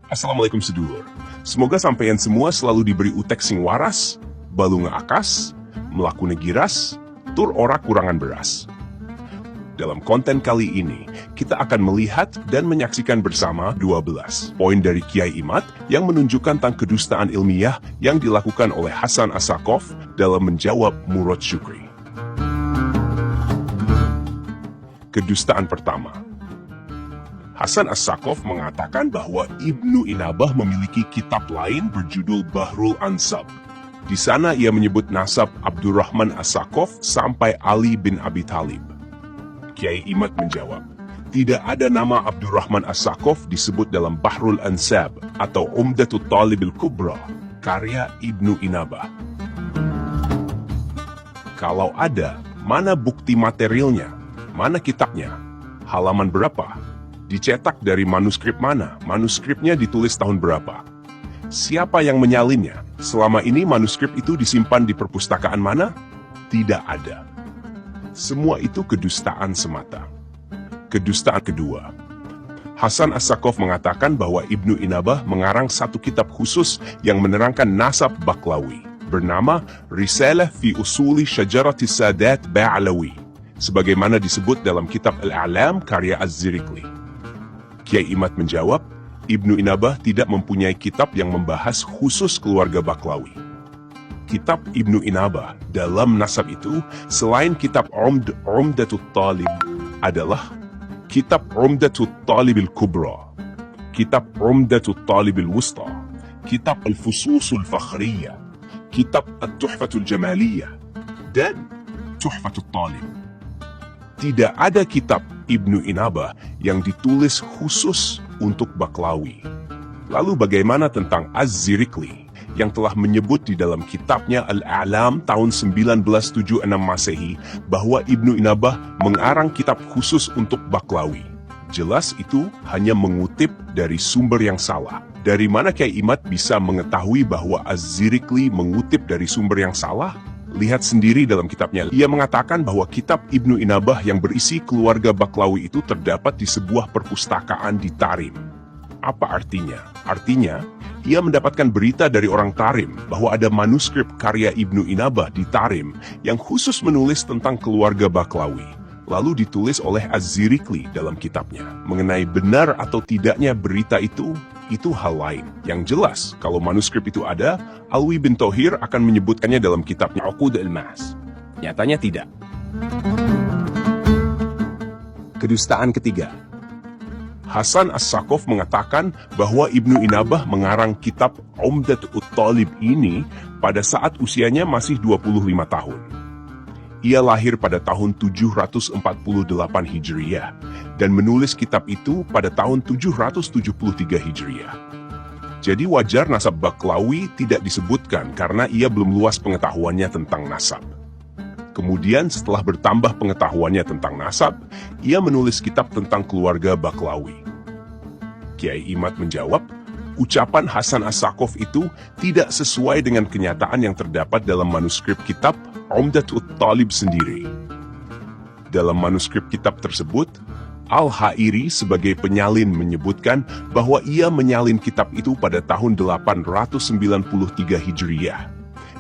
Assalamualaikum sedulur. Semoga sampeyan semua selalu diberi utek sing waras, balu ngaakas, melaku negiras, tur ora kurangan beras. Dalam konten kali ini, kita akan melihat dan menyaksikan bersama 12 poin dari Kiai Imad yang menunjukkan tentang kedustaan ilmiah yang dilakukan oleh Hasan As-Saqqaf dalam menjawab Murad Syukri. Kedustaan pertama. Hasan As-Saqqaf mengatakan bahwa Ibnu Inabah memiliki kitab lain berjudul Bahrul Ansab. Di sana ia menyebut nasab Abdurrahman As-Saqqaf sampai Ali bin Abi Thalib. Kiai Imad menjawab, tidak ada nama Abdurrahman As-Saqqaf disebut dalam Bahrul Ansab atau Umdatut Talibil Kubra, karya Ibnu Inabah. Kalau ada, mana bukti materialnya? Mana kitabnya? Halaman berapa? Dicetak dari manuskrip mana? Manuskripnya ditulis tahun berapa? Siapa yang menyalinnya? Selama ini manuskrip itu disimpan di perpustakaan mana? Tidak ada. Semua itu kedustaan semata. Kedustaan kedua. Hasan As-Saqqaf mengatakan bahwa Ibnu Inabah mengarang satu kitab khusus yang menerangkan nasab Baklawi, bernama Risalah fi Usuli Syajarati Sadat Ba'alawi, sebagaimana disebut dalam kitab Al-A'lam karya Az-Zirikli. Kiai Imad menjawab, Ibnu Inabah tidak mempunyai kitab yang membahas khusus keluarga Baklawi. Kitab Ibnu Inabah dalam nasab itu, selain kitab Umdatut Talib, adalah kitab Umdatut Talibil Kubra, kitab Umdatut Talibil Wusta, kitab Al-Fususul Fakhriyah, kitab At-Tuhfatul Jamaliyah, dan Tuhfatul Talib. Tidak ada kitab Ibnu Inabah yang ditulis khusus untuk Baklawi. Lalu bagaimana tentang Az-Zirikli yang telah menyebut di dalam kitabnya Al-A'lam tahun 1976 Masehi bahwa Ibnu Inabah mengarang kitab khusus untuk Baklawi? Jelas itu hanya mengutip dari sumber yang salah. Dari mana Kiai Imad bisa mengetahui bahwa Az-Zirikli mengutip dari sumber yang salah? Lihat sendiri dalam kitabnya. Ia mengatakan bahwa kitab Ibnu Inabah yang berisi keluarga Baklawi itu terdapat di sebuah perpustakaan di Tarim. Apa artinya? Artinya, ia mendapatkan berita dari orang Tarim bahwa ada manuskrip karya Ibnu Inabah di Tarim yang khusus menulis tentang keluarga Baklawi. Lalu ditulis oleh Az-Zirikli dalam kitabnya. Mengenai benar atau tidaknya berita itu hal lain. Yang jelas, kalau manuskrip itu ada, Alwi bin Thohir akan menyebutkannya dalam kitabnya Uqud al-Mas. Nyatanya tidak. Kedustaan ketiga. Hasan As-Saqqaf mengatakan bahwa Ibnu Inabah mengarang kitab Umdatut Talib ini pada saat usianya masih 25 tahun. Ia lahir pada tahun 748 Hijriyah dan menulis kitab itu pada tahun 773 Hijriyah. Jadi wajar nasab Baklawi tidak disebutkan karena ia belum luas pengetahuannya tentang nasab. Kemudian setelah bertambah pengetahuannya tentang nasab, ia menulis kitab tentang keluarga Baklawi. Kiai Imad menjawab, ucapan Hasan As-Saqqaf itu tidak sesuai dengan kenyataan yang terdapat dalam manuskrip kitab Umdatut Talib sendiri. Dalam manuskrip kitab tersebut, Al-Ha'iri sebagai penyalin menyebutkan bahwa ia menyalin kitab itu pada tahun 893 Hijriyah.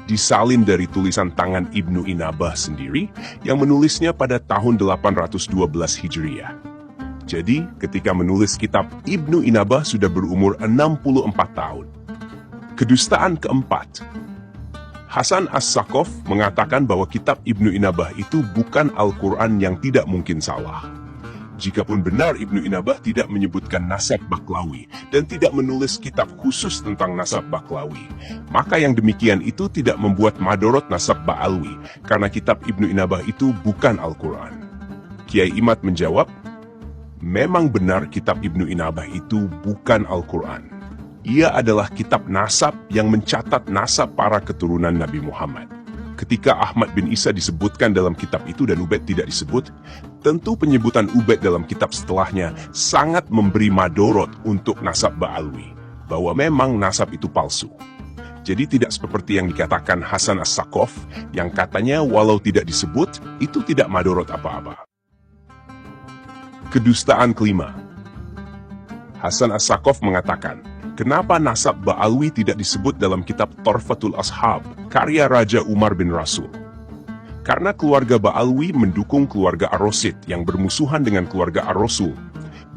Disalin dari tulisan tangan Ibnu Inabah sendiri yang menulisnya pada tahun 812 Hijriyah. Jadi, ketika menulis kitab, Ibnu Inabah sudah berumur 64 tahun. Kedustaan keempat. Hasan As-Saqqaf mengatakan bahwa kitab Ibnu Inabah itu bukan Al-Quran yang tidak mungkin salah. Jikapun benar Ibnu Inabah tidak menyebutkan nasab Baklawi dan tidak menulis kitab khusus tentang nasab Baklawi, maka yang demikian itu tidak membuat madorot nasab Ba'alwi, karena kitab Ibnu Inabah itu bukan Al-Quran. Kiai Imad menjawab, memang benar kitab Ibnu Inabah itu bukan Al-Quran. Ia adalah kitab nasab yang mencatat nasab para keturunan Nabi Muhammad. Ketika Ahmad bin Isa disebutkan dalam kitab itu dan Ubaid tidak disebut, tentu penyebutan Ubaid dalam kitab setelahnya sangat memberi madorot untuk nasab Ba'alwi, bahwa memang nasab itu palsu. Jadi tidak seperti yang dikatakan Hasan As-Saqqaf, yang katanya walau tidak disebut, itu tidak madorot apa-apa. Kedustaan kelima. Hasan As-Saqqaf mengatakan, Kenapa nasab Ba'alwi tidak disebut dalam kitab Torfatul Ashab, karya Raja Umar bin Rasul? Karena keluarga Ba'alwi mendukung keluarga Ar-Rasyid yang bermusuhan dengan keluarga Ar-Rasul.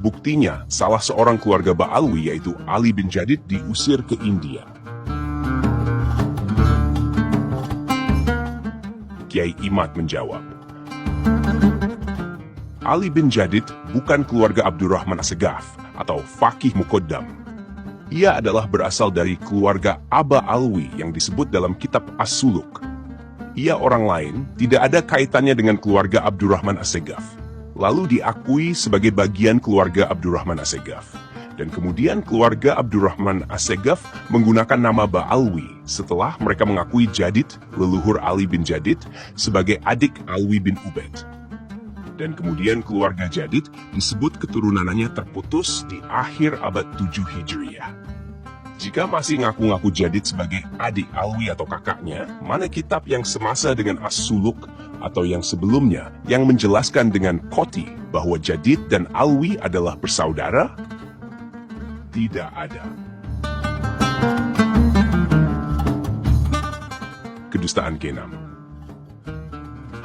Buktinya, salah seorang keluarga Ba'alwi yaitu Ali bin Jadid diusir ke India. Kiai Imad menjawab, Ali bin Jadid bukan keluarga Abdurrahman As-Segaf atau Faqih Muqaddam. Ia adalah berasal dari keluarga Aba Alwi yang disebut dalam kitab As-Suluk. Ia orang lain, tidak ada kaitannya dengan keluarga Abdurrahman As-Segaf. Lalu diakui sebagai bagian keluarga Abdurrahman As-Segaf. Dan kemudian keluarga Abdurrahman As-Segaf menggunakan nama Ba'alwi setelah mereka mengakui Jadid, leluhur Ali bin Jadid, sebagai adik Alwi bin Ubaid. Dan kemudian keluarga Jadid disebut keturunannya terputus di akhir abad 7 Hijriyah. Jika masih ngaku-ngaku Jadid sebagai adik Alwi atau kakaknya, mana kitab yang semasa dengan As-Suluk atau yang sebelumnya yang menjelaskan dengan qati bahwa Jadid dan Alwi adalah bersaudara? Tidak ada. Kedustaan ke-6.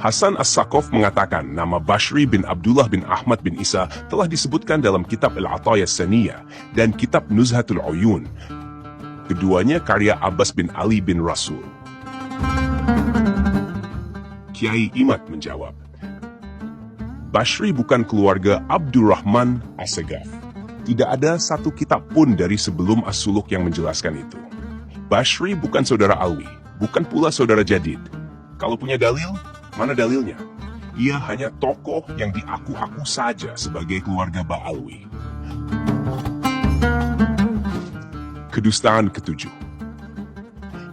Hasan As-Saqaf mengatakan nama Bashri bin Abdullah bin Ahmad bin Isa telah disebutkan dalam kitab Al-Ataya Saniyah dan kitab Nuzhatul Uyun. Keduanya karya Abbas bin Ali bin Rasul. Kiai Imad menjawab, Bashri bukan keluarga Abdurrahman As-Segaf. Tidak ada satu kitab pun dari sebelum As-Suluk yang menjelaskan itu. Bashri bukan saudara Alwi, bukan pula saudara Jadid. Kalau punya dalil, mana dalilnya? Ia hanya tokoh yang diaku-aku saja sebagai keluarga Ba'alwi. Kedustaan ke-7.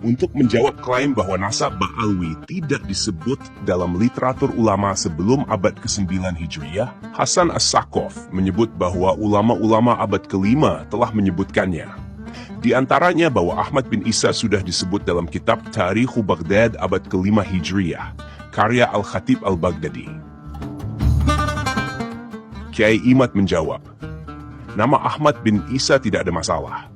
Untuk menjawab klaim bahwa nasab Ba'alwi tidak disebut dalam literatur ulama sebelum abad ke-9 Hijriyah, Hasan As-Saqaf menyebut bahwa ulama-ulama abad ke-5 telah menyebutkannya. Di antaranya bahwa Ahmad bin Isa sudah disebut dalam kitab Tarikhu Baghdad abad ke-5 Hijriyah, karya Al-Khatib Al-Baghdadi. Kiai Imad menjawab, nama Ahmad bin Isa tidak ada masalah.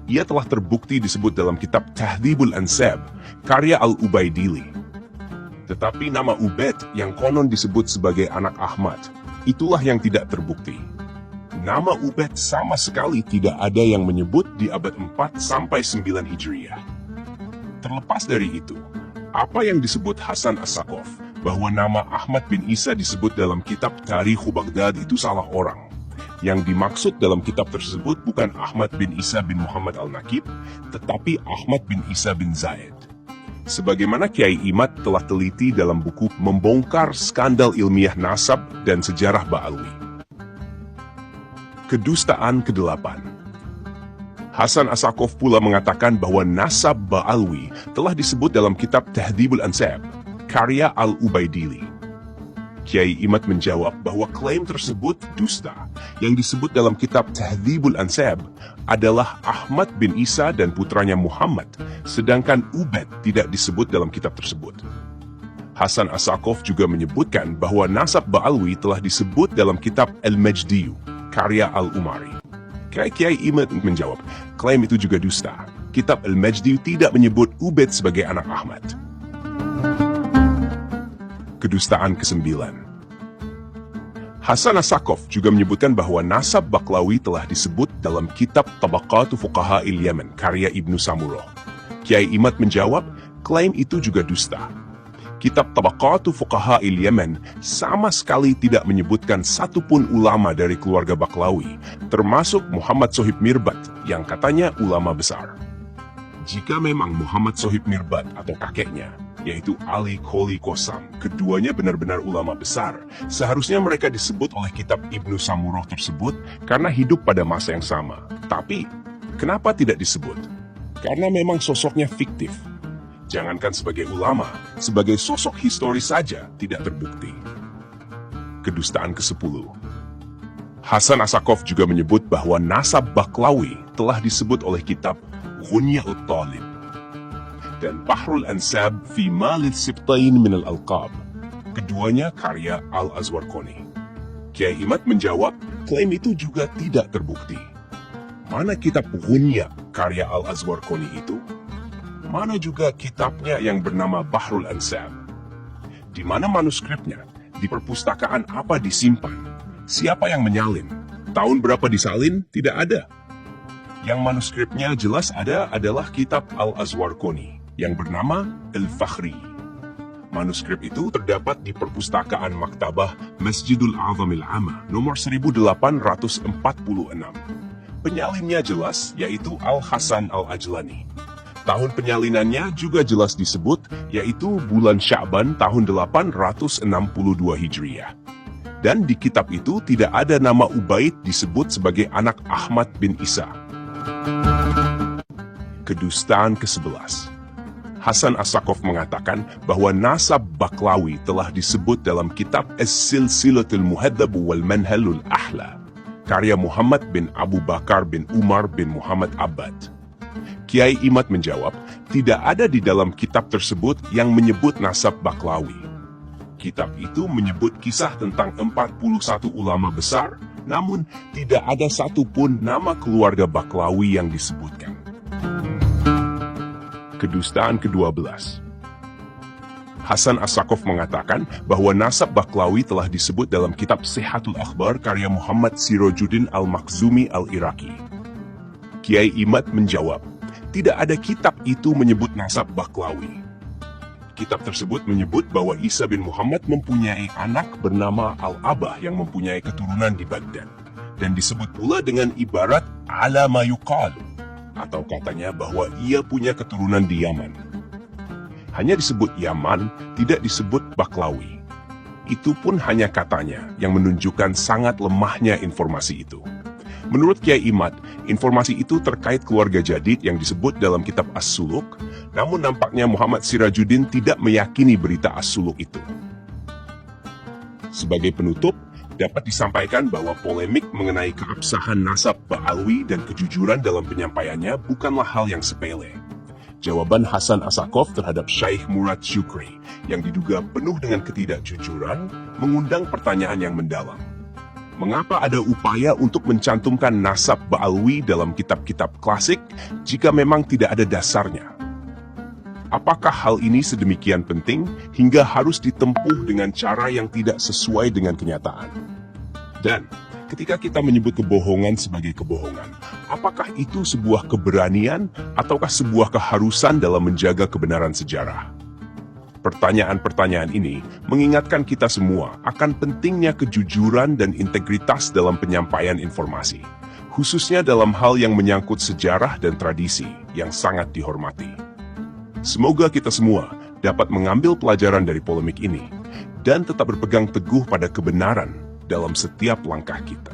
Ia telah terbukti disebut dalam kitab Tahdhibul Ansab, karya Al-Ubaidili. Tetapi nama Ubaid yang konon disebut sebagai anak Ahmad, itulah yang tidak terbukti. Nama Ubaid sama sekali tidak ada yang menyebut di abad 4 sampai 9 Hijriyah. Terlepas dari itu, apa yang disebut Hasan As-Saqaf bahwa nama Ahmad bin Isa disebut dalam kitab Tarikhu Baghdad itu salah orang. Yang dimaksud dalam kitab tersebut bukan Ahmad bin Isa bin Muhammad Al-Nakib, tetapi Ahmad bin Isa bin Zaid. Sebagaimana Kiai Imad telah teliti dalam buku Membongkar Skandal Ilmiah Nasab dan Sejarah Ba'alwi. Kedustaan ke-8. Hasan As-Saqaf pula mengatakan bahwa nasab Ba'alwi telah disebut dalam kitab Tahdhibul Ansab, karya Al-Ubaidili. Kiai Imad menjawab bahwa klaim tersebut dusta. Yang disebut dalam kitab Tahdhibul Ansab adalah Ahmad bin Isa dan putranya Muhammad, sedangkan Ubaid tidak disebut dalam kitab tersebut. Hasan As-Saqaf juga menyebutkan bahwa nasab Ba'alwi telah disebut dalam kitab Al-Majdiyu, karya Al-Umari. Kiai Imad menjawab, klaim itu juga dusta. Kitab Al-Majdiyu tidak menyebut Ubaid sebagai anak Ahmad. Kedustaan ke-9. Hasan As-Saqaf juga menyebutkan bahwa nasab Baklawi telah disebut dalam kitab Tabaqatu Fuqaha'il Yaman, karya Ibnu Samurah. Kiai Imad menjawab, klaim itu juga dusta. Kitab Tabaqatu Fuqaha'il Yaman sama sekali tidak menyebutkan satupun ulama dari keluarga Baklawi, termasuk Muhammad Sohib Mirbat yang katanya ulama besar. Jika memang Muhammad Sohib Mirbat atau kakeknya, yaitu Ali Kholi Qosam, keduanya benar-benar ulama besar, seharusnya mereka disebut oleh kitab Ibnu Samurah tersebut karena hidup pada masa yang sama. Tapi, kenapa tidak disebut? Karena memang sosoknya fiktif. Jangankan sebagai ulama, sebagai sosok historis saja tidak terbukti. Kedustaan ke-10. Hasan As-Saqaf juga menyebut bahwa nasab Baklawi telah disebut oleh kitab Ghunya'ut Talib dan Bahrul Ansab fi Malil Sibtain min al-Alqab. Keduanya karya Al-Azwarqani. Kiai Imad menjawab, klaim itu juga tidak terbukti. Mana kitab Ghunya karya Al-Azwarqani itu? Mana juga kitabnya yang bernama Bahrul Ansab? Di mana manuskripnya? Di perpustakaan apa disimpan? Siapa yang menyalin? Tahun berapa disalin? Tidak ada. Yang manuskripnya jelas ada adalah kitab Al-Azwarqani yang bernama Al-Fakhri. Manuskrip itu terdapat di perpustakaan Maktabah Masjidul Azamil Amma nomor 1846. Penyalinnya jelas, yaitu Al-Hasan Al-Ajlani. Tahun penyalinannya juga jelas disebut, yaitu bulan Sya'ban tahun 862 Hijriah. Dan di kitab itu tidak ada nama Ubaid disebut sebagai anak Ahmad bin Isa. Kedustaan ke-11. Hasan As-Saqaf mengatakan bahwa nasab Baklawi telah disebut dalam kitab As-Silsilatul Muhaddab wal Manhalul Ahla, karya Muhammad bin Abu Bakar bin Umar bin Muhammad Abbad. Kiai Imad menjawab, tidak ada di dalam kitab tersebut yang menyebut nasab Baklawi. Kitab itu menyebut kisah tentang 41 ulama besar, namun tidak ada satupun nama keluarga Baklawi yang disebutkan. Kedustaan ke-12. Hasan As-Saqaf mengatakan bahwa nasab Baklawi telah disebut dalam kitab Sihhatul Akhbar karya Muhammad Sirajuddin Al-Makhzumi Al-Iraqi. Kiai Imad menjawab, tidak ada kitab itu menyebut nasab Baklawi. Kitab tersebut menyebut bahwa Isa bin Muhammad mempunyai anak bernama Al-Abah yang mempunyai keturunan di Baghdad. Dan disebut pula dengan ibarat ala ma yuqalu, atau katanya bahwa ia punya keturunan di Yaman. Hanya disebut Yaman, tidak disebut Baklawi. Itu pun hanya katanya yang menunjukkan sangat lemahnya informasi itu. Menurut Kiai Imad, informasi itu terkait keluarga Jadid yang disebut dalam kitab As-Suluk, namun nampaknya Muhammad Sirajuddin tidak meyakini berita As-Suluk itu. Sebagai penutup, dapat disampaikan bahwa polemik mengenai keabsahan nasab Ba'alwi dan kejujuran dalam penyampaiannya bukanlah hal yang sepele. Jawaban Hasan As-Saqaf terhadap Syekh Murad Syukri yang diduga penuh dengan ketidakjujuran mengundang pertanyaan yang mendalam. Mengapa ada upaya untuk mencantumkan nasab Ba'alwi dalam kitab-kitab klasik jika memang tidak ada dasarnya? Apakah hal ini sedemikian penting hingga harus ditempuh dengan cara yang tidak sesuai dengan kenyataan? Dan ketika kita menyebut kebohongan sebagai kebohongan, apakah itu sebuah keberanian ataukah sebuah keharusan dalam menjaga kebenaran sejarah? Pertanyaan-pertanyaan ini mengingatkan kita semua akan pentingnya kejujuran dan integritas dalam penyampaian informasi, khususnya dalam hal yang menyangkut sejarah dan tradisi yang sangat dihormati. Semoga kita semua dapat mengambil pelajaran dari polemik ini dan tetap berpegang teguh pada kebenaran dalam setiap langkah kita.